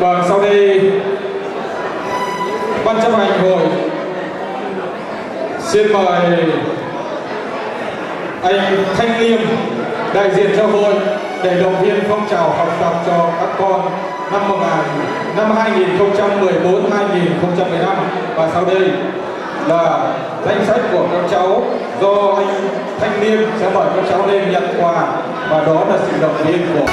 Và sau đây ban chấp hành hội xin mời anh Thanh Liêm đại diện cho hội để động viên phong trào học tập cho các con năm 2014-2015. Và sau đây là danh sách của các cháu do anh Thanh Liêm sẽ mời các cháu lên nhận quà, và đó là sự động viên của